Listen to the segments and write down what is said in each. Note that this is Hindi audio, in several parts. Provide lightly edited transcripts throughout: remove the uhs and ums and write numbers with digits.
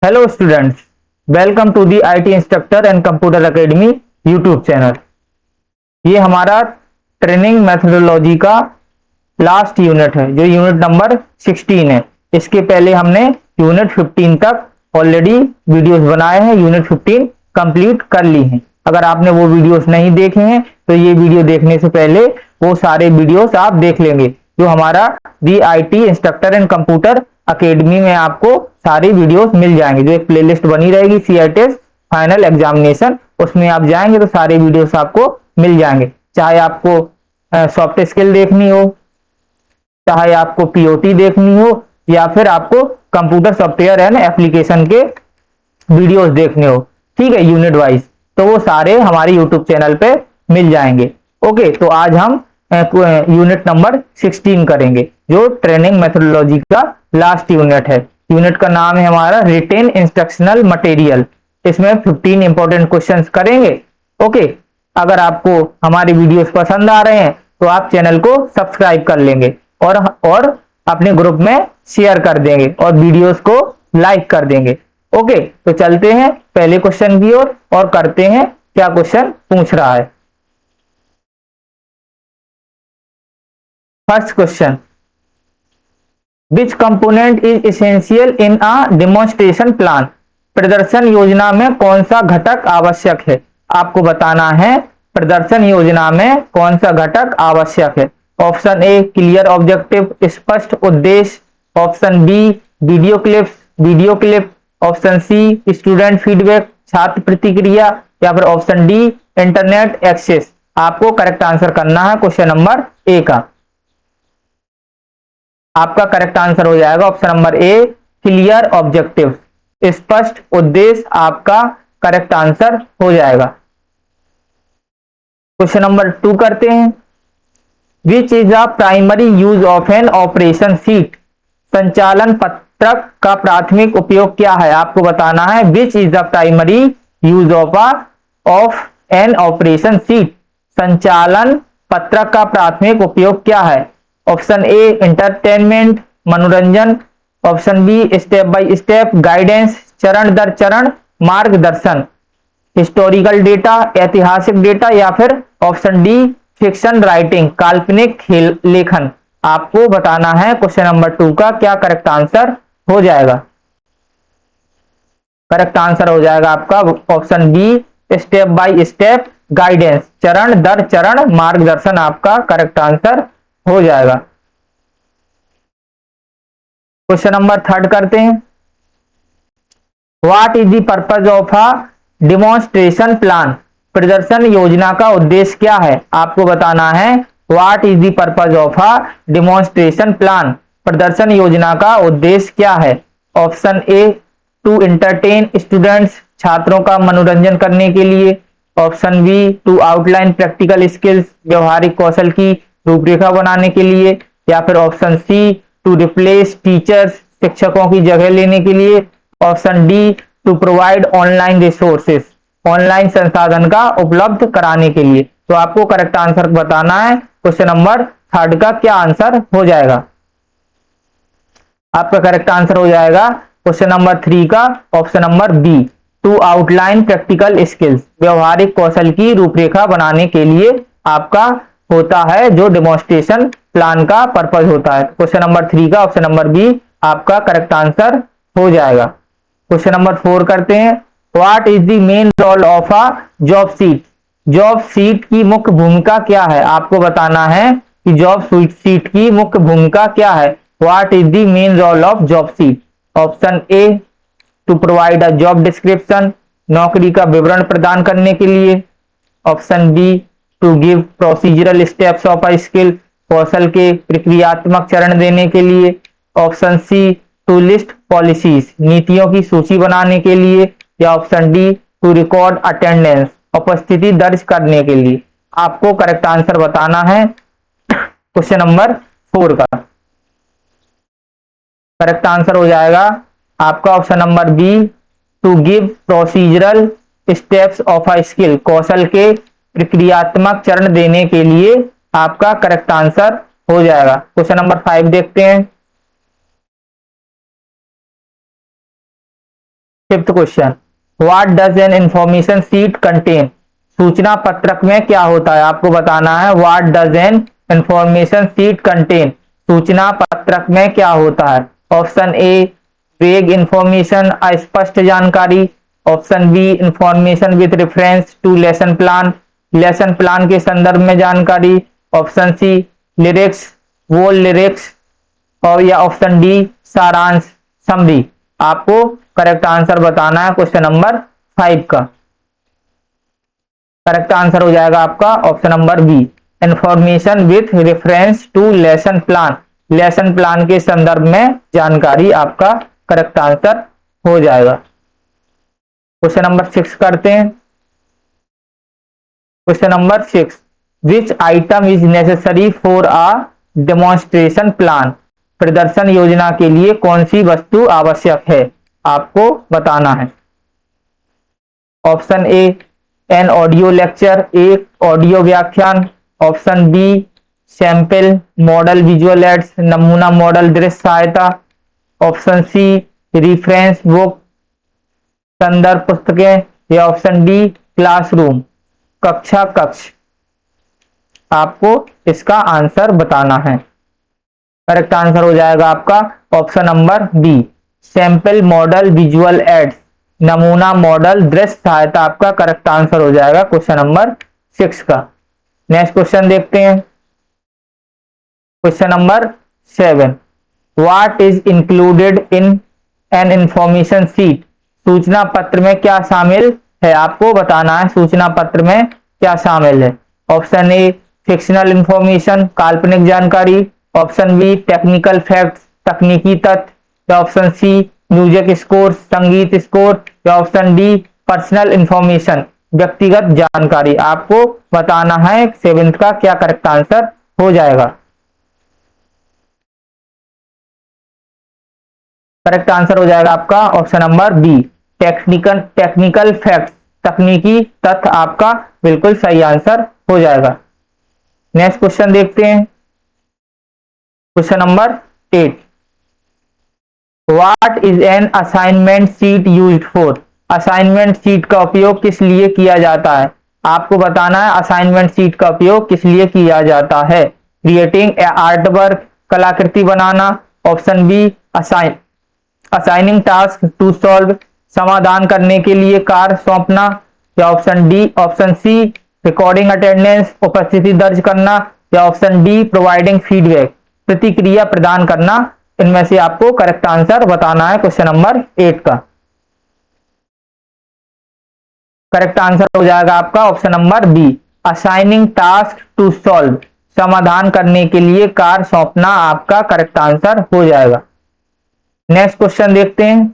Hello students, welcome to the IT instructor and computer academy YouTube channel. ये हमारा ट्रेनिंग मेथोडोलॉजी का लास्ट यूनिट है, जो यूनिट नंबर 16 है। इसके पहले हमने यूनिट 15 तक ऑलरेडी वीडियोस बनाए हैं, यूनिट 15 कंप्लीट कर ली हैं। अगर आपने वो वीडियोस नहीं देखे हैं तो ये वीडियो देखने से पहले वो सारे वीडियोस आप देख लेंगे, जो हमारा the IT instructor and computer academy में आपको सारी वीडियोस मिल जाएंगे। जो एक प्लेलिस्ट बनी रहेगी सीआईटीएस फाइनल एग्जामिनेशन, उसमें आप जाएंगे तो सारे वीडियोस आपको मिल जाएंगे। चाहे आपको सॉफ्ट स्किल देखनी हो, चाहे आपको पीओटी देखनी हो, या फिर आपको कंप्यूटर सॉफ्टवेयर एंड एप्लीकेशन के वीडियोस देखने हो, ठीक है, यूनिट वाइज, तो वो सारे हमारे यूट्यूब चैनल पे मिल जाएंगे। ओके, तो आज हम यूनिट नंबर 16 करेंगे, जो ट्रेनिंग मेथोडोलॉजी का लास्ट यूनिट है। यूनिट का नाम है हमारा रिटेन इंस्ट्रक्शनल मटेरियल। इसमें 15 इंपॉर्टेंट क्वेश्चंस करेंगे। ओके, अगर आपको हमारे वीडियोस पसंद आ रहे हैं तो आप चैनल को सब्सक्राइब कर लेंगे और अपने ग्रुप में शेयर कर देंगे और वीडियोस को लाइक कर देंगे। ओके, तो चलते हैं पहले क्वेश्चन की ओर और करते हैं क्या क्वेश्चन पूछ रहा है। First question, which component is essential in a demonstration plan? प्रदर्शन योजना में कौन सा घटक आवश्यक है? आपको बताना है प्रदर्शन योजना में कौन सा घटक आवश्यक है। ऑप्शन ए क्लियर ऑब्जेक्टिव, स्पष्ट उद्देश्य। Option B video clip. Option C student feedback, छात्र प्रतिक्रिया। या फिर ऑप्शन डी इंटरनेट एक्सेस। आपको करेक्ट आंसर करना है क्वेश्चन नंबर ए का। आपका करेक्ट आंसर हो जाएगा ऑप्शन नंबर ए क्लियर ऑब्जेक्टिव, स्पष्ट उद्देश्य आपका करेक्ट आंसर हो जाएगा। क्वेश्चन नंबर 2 करते हैं। विच is the primary use of an operation sheet? संचालन पत्रक का प्राथमिक उपयोग क्या है? आपको बताना है which is the primary use of an operation sheet. संचालन पत्रक का प्राथमिक उपयोग क्या है? ऑप्शन ए एंटरटेनमेंट, मनोरंजन। Option B step by step guidance, चरण दर चरण मार्गदर्शन। हिस्टोरिकल डेटा, ऐतिहासिक डेटा। या फिर ऑप्शन डी फिक्शन राइटिंग, काल्पनिक लेखन। आपको बताना है क्वेश्चन नंबर 2 का क्या करेक्ट आंसर हो जाएगा। करेक्ट आंसर हो जाएगा आपका option B step by step guidance, चरण दर चरण मार्गदर्शन। आपका करेक्ट आंसर हो जाएगा। क्वेश्चन नंबर 3 करते हैं। What is the purpose of a demonstration plan? प्रदर्शन योजना का उद्देश्य क्या है? आपको बताना है what is the purpose of a demonstration plan. प्रदर्शन योजना का उद्देश्य क्या है? Option A to entertain students, छात्रों का मनोरंजन करने के लिए। Option B to outline practical skills, व्यवहारिक कौशल की रूपरेखा बनाने के लिए। या फिर option C to replace teachers, शिक्षकों की जगह लेने के लिए। Option D to provide online resources, online संसाधन का उपलब्ध कराने के लिए। तो आपको करेक्ट आंसर बताना है क्वेश्चन नंबर 3 का क्या आंसर हो जाएगा। आपका करेक्ट आंसर हो जाएगा क्वेश्चन नंबर 3 का option number B to outline practical skills, व्यवहारिक कौशल की रूपरेखा बनाने के लिए आपका होता है जो डेमोन्स्ट्रेशन प्लान का पर्पज होता है। क्वेश्चन नंबर 3 का ऑप्शन नंबर बी आपका करेक्ट आंसर हो जाएगा। क्वेश्चन नंबर 4 करते हैं। What is the main role of a job sheet? Job sheet की मुख्य भूमिका क्या है? आपको बताना है कि जॉब सीट की मुख्य भूमिका क्या है। What is the main role of job sheet? Option A to provide a job description, नौकरी का विवरण प्रदान करने के लिए। Option B to give procedural steps of a skill, कौशल के प्रक्रियात्मक चरण देने के लिए। Option C to list policies, नीतियों की सूची बनाने के लिए। या option D to record attendance, उपस्थिति दर्ज करने के लिए। आपको करेक्ट आंसर बताना है क्वेश्चन नंबर 4 का। करेक्ट आंसर हो जाएगा आपका option number B to give procedural steps of a skill, कौशल के प्रक्रियात्मक चरण देने के लिए आपका करेक्ट आंसर हो जाएगा। क्वेश्चन नंबर 5 देखते हैं। Fifth question, what does an information sheet contain? सूचना पत्रक में क्या होता है आपको बताना है। What does an information sheet contain? सूचना पत्रक में क्या होता है। ऑप्शन ए वेग इंफॉर्मेशन, अस्पष्ट जानकारी। Option B information with reference to lesson plan, lesson plan के संदर्भ में जानकारी। ऑप्शन सी लिरिक्स, वो लिरिक्स। और या ऑप्शन डी सारांश, समरी। आपको करेक्ट आंसर बताना है क्वेश्चन नंबर 5 का। करेक्ट आंसर हो जाएगा आपका option number B, information with reference to lesson plan. Lesson plan के संदर्भ में जानकारी आपका करेक्ट आंसर हो जाएगा। क्वेश्चन नंबर 6 करते हैं। Question number 6, which item is necessary for a demonstration plan? प्रदर्शन योजना के लिए कौन सी वस्तु आवश्यक है आपको बताना है। Option A an audio lecture, एक ऑडियो व्याख्यान। Option B sample model visual aids, नमूना मॉडल दृश्य सहायता। ऑप्शन सी रिफरेंस बुक, संदर्भ पुस्तकें। या ऑप्शन डी क्लासरूम, कक्षा कक्ष। आपको इसका आंसर बताना है। करेक्ट आंसर हो जाएगा आपका option number B, sample model visual aids, नमूना मॉडल दृश्य सहायता। आपका करेक्ट आंसर हो जाएगा क्वेश्चन नंबर 6 का। नेक्स्ट क्वेश्चन देखते हैं। Question number 7, what is included in an information sheet? सूचना पत्र में क्या शामिल है आपको बताना है। सूचना पत्र में क्या शामिल है। ऑप्शन ए फिक्शनल इंफॉर्मेशन, काल्पनिक जानकारी। ऑप्शन बी टेक्निकल फैक्ट्स, तकनीकी तथ्य। या ऑप्शन सी म्यूजिक स्कोर, संगीत स्कोर। या ऑप्शन डी पर्सनल इंफॉर्मेशन, व्यक्तिगत जानकारी। आपको बताना है 7th का क्या करेक्ट आंसर हो जाएगा। करेक्ट आंसर हो जाएगा आपका option number B, technical facts, तकनीकी तथ्य। आपका बिल्कुल सही आंसर हो जाएगा। नेक्स्ट क्वेश्चन देखते हैं। Question number 8, what is an assignment sheet used for? Assignment sheet का उपयोग किस लिए किया जाता है आपको बताना है। असाइनमेंट शीट का उपयोग किस लिए किया जाता है। क्रिएटिंग आर्ट वर्क, कलाकृति बनाना। Option B assigning task to solve, समाधान करने के लिए कार्य सौंपना। या ऑप्शन सी रिकॉर्डिंग अटेंडेंस, उपस्थिति दर्ज करना। या ऑप्शन डी प्रोवाइडिंग फीडबैक, प्रतिक्रिया प्रदान करना। इनमें से आपको करेक्ट आंसर बताना है क्वेश्चन नंबर 8 का। करेक्ट आंसर हो जाएगा आपका option number B, assigning task to solve, समाधान करने के लिए कार्य सौंपना। आपका करेक्ट आंसर हो जाएगा। नेक्स्ट क्वेश्चन देखते हैं।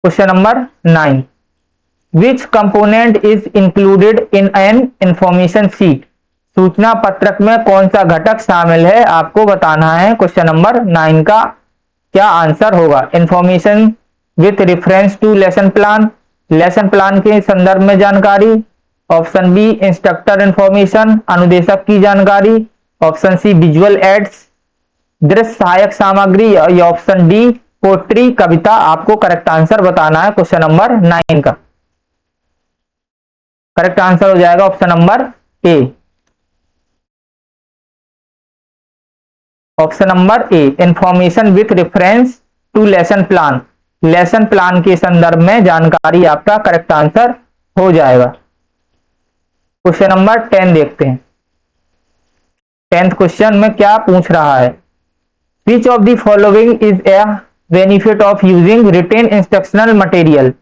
Question number 9, which component is included in an information sheet? सूचना पत्रक में कौन सा घटक शामिल है आपको बताना है। क्वेश्चन नंबर 9 का क्या आंसर होगा। Information with reference to lesson plan, lesson plan के संदर्भ में जानकारी। ऑप्शन बी इंस्ट्रक्टर इंफॉर्मेशन, अनुदेशक की जानकारी। ऑप्शन सी विजुअल एड्स, दृश्य सहायक सामग्री। या ऑप्शन डी पोट्री, कविता। आपको करेक्ट आंसर बताना है क्वेश्चन नंबर 9 का। करेक्ट आंसर हो जाएगा option number A, option number A information with reference to lesson plan, lesson plan के संदर्भ में जानकारी। आपका करेक्ट आंसर हो जाएगा। क्वेश्चन नंबर 10 देखते हैं। 10th क्वेश्चन में क्या पूछ रहा है। Which of the following is a benefit of using written instructional material?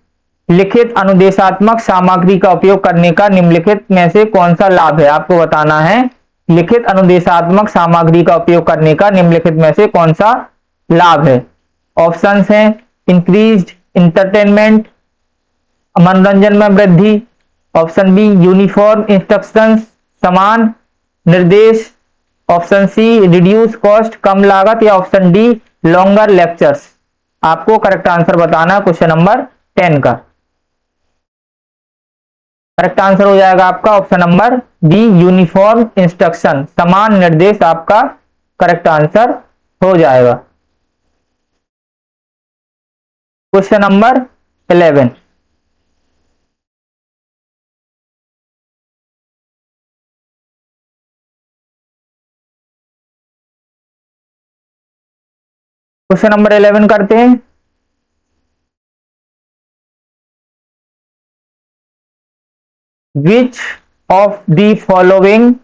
लिखित अनुदेशात्मक सामग्री का उपयोग करने का निम्नलिखित में से कौन सा लाभ है आपको बताना है। लिखित अनुदेशात्मक सामग्री का उपयोग करने का निम्नलिखित में से कौन सा लाभ है। ऑप्शंस हैं इंक्रीज्ड इंटरटेनमेंट, मनोरंजन में वृद्धि। ऑप्शन बी यूनिफॉर्म इंस्ट्रक्शंस, समान निर्देश। ऑप्शन सी रिड्यूस कॉस्ट, कम लागत। या ऑप्शन डी लॉन्गर लेक्चर्स। आपको करेक्ट आंसर बताना है क्वेश्चन नंबर 10 का। करेक्ट आंसर हो जाएगा आपका option number be uniform instruction, समान निर्देश। आपका करेक्ट आंसर हो जाएगा। Question number 11। क्वेश्चन नंबर 11 करते हैं। Which of the following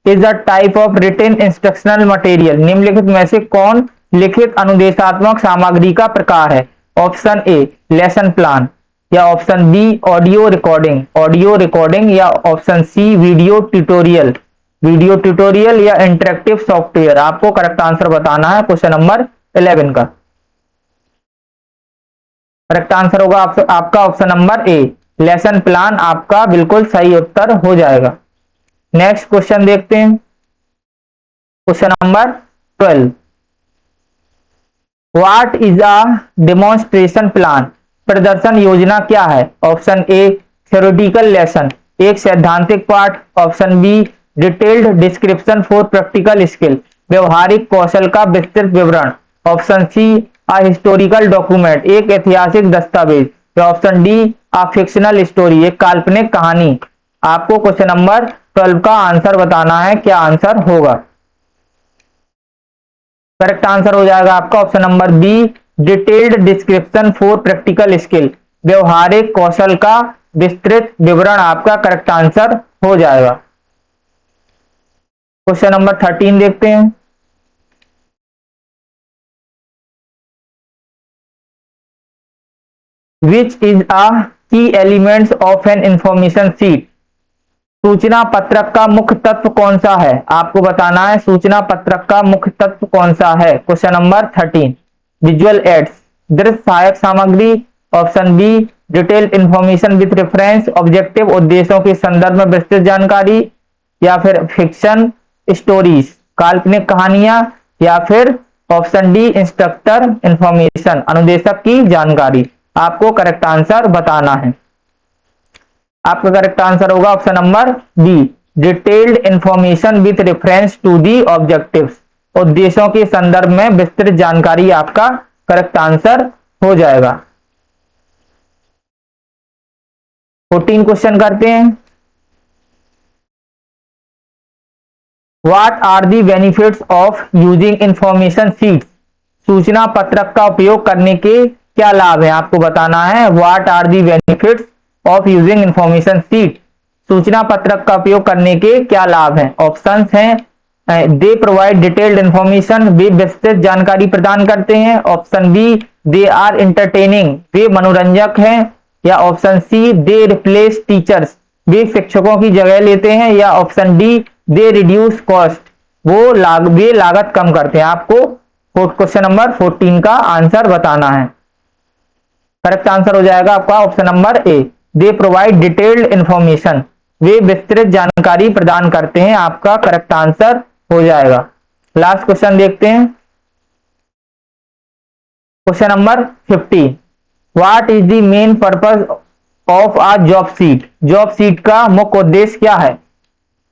is a type of written instructional material, निम्नलिखित में से कौन लिखित अनुदेशात्मक सामग्री का प्रकार है? ऑप्शन ए लेसन प्लान, या ऑप्शन बी ऑडियो रिकॉर्डिंग, या ऑप्शन सी वीडियो ट्यूटोरियल या इंटरेक्टिव सॉफ्टवेयर। आपको करेक्ट आंसर बताना है क्वेश्चन नंबर 11 का। करेक्ट आंसर होगा आपका ऑप्शन नंबर ए लेसन प्लान, आपका बिल्कुल सही उत्तर हो जाएगा। नेक्स्ट क्वेश्चन देखते हैं। Question number 12। What is a demonstration plan, प्रदर्शन योजना क्या है? ऑप्शन ए थ्योरेटिकल लेसन, एक सैद्धांतिक पाठ। Option B detailed description for practical skill, व्यवहारिक कौशल का विस्तृत विवरण। Option C a historical document, एक ऐतिहासिक दस्तावेज। या option D a fictional story, एक काल्पनिक कहानी। आपको क्वेश्चन नंबर 12 का आंसर बताना है, क्या आंसर होगा? करेक्ट आंसर हो जाएगा आपका option number B detailed description for practical skill, व्यवहारिक कौशल का विस्तृत विवरण आपका करेक्ट आंसर हो जाएगा। क्वेश्चन नंबर 13 देखते हैं। विच इज अ की elements of an information sheet, सूचना पत्रक का मुख्य तत्व कौन सा है? आपको बताना है सूचना पत्रक का मुख्य तत्व कौन सा है। Question number 13। विजुअल एड्स, दृश्य सहायक सामग्री। Option B detailed information with reference, objective उद्देश्यों के संदर्भ में विस्तृत जानकारी। या फिर फिक्शन स्टोरीज, काल्पनिक कहानियां। या फिर ऑप्शन डी इंस्ट्रक्टर इंफॉर्मेशन, अनुदेशक की जानकारी। आपको करेक्ट आंसर बताना है। आपका करेक्ट आंसर होगा option number B detailed information with reference to the objectives, उद्देश्यों के संदर्भ में विस्तृत जानकारी आपका करेक्ट आंसर हो जाएगा। 14 क्वेश्चन करते हैं। What are the benefits of using information sheets, सूचना पत्रक का उपयोग करने के क्या लाभ है? आपको बताना है what are the benefits of using information sheet, सूचना पत्रक का उपयोग करने के क्या लाभ हैं? ऑप्शंस हैं दे प्रोवाइड डिटेल्ड इंफॉर्मेशन, वे विस्तृत जानकारी प्रदान करते हैं। Option B they are entertaining, वे मनोरंजक हैं। या option C they replace teachers, वे शिक्षकों की जगह लेते हैं। या option D they reduce cost, वे लागत कम करते हैं। आपको क्वेश्चन नंबर 14 का आंसर बताना है। करेक्ट आंसर हो जाएगा आपका option number A they provide detailed information, वे विस्तृत जानकारी प्रदान करते हैं। आपका करेक्ट आंसर हो जाएगा। लास्ट क्वेश्चन देखते हैं। Question number 15। What is the main purpose of a job sheet, job seat का मुख्य उद्देश्य क्या है?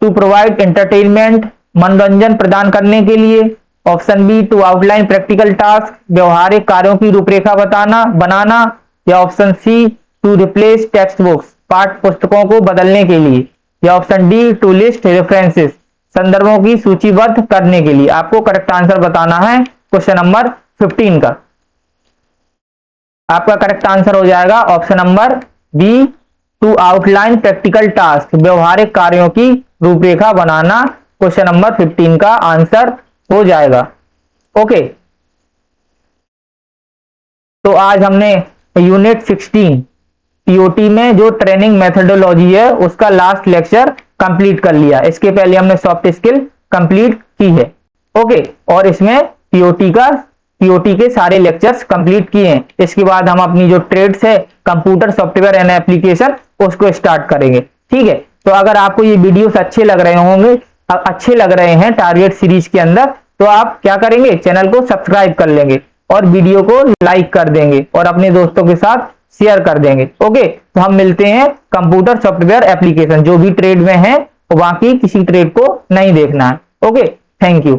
टू प्रोवाइड एंटरटेनमेंट, मनोरंजन प्रदान करने के लिए। Option B to outline practical task, व्यवहारिक कार्यों की रूपरेखा बनाना। या option C to replace textbooks, पाठ्य पुस्तकों को बदलने के लिए। या option D to list references, संदर्भों की सूचीबद्ध करने के लिए। आपको करेक्ट आंसर बताना है क्वेश्चन नंबर 15 का। आपका करेक्ट आंसर हो जाएगा option number B to outline practical task, व्यवहारिक कार्यों की रूपरेखा बनाना क्वेश्चन नंबर 15 का आंसर हो जाएगा। ओके, तो आज हमने यूनिट 16 टीओटी में जो ट्रेनिंग मेथोडोलॉजी है उसका लास्ट लेक्चर कंप्लीट कर लिया। इसके पहले हमने सॉफ्ट स्किल कंप्लीट की है। ओके, और इसमें टीओटी के सारे लेक्चर्स कंप्लीट किए हैं। इसके बाद हम अपनी जो ट्रेड्स है कंप्यूटर सॉफ्टवेयर एंड एप्लीकेशन उसको स्टार्ट करेंगे। ठीक है, तो अगर आपको ये वीडियोस अच्छे लग रहे हैं टारगेट सीरीज के अंदर, तो आप क्या करेंगे, चैनल को सब्सक्राइब कर लेंगे और वीडियो को लाइक कर देंगे और अपने दोस्तों के साथ शेयर कर देंगे। ओके, तो हम मिलते हैं कंप्यूटर सॉफ्टवेयर एप्लीकेशन, जो भी ट्रेड में है बाकी किसी ट्रेड को नहीं देखना है। Okay, thank you.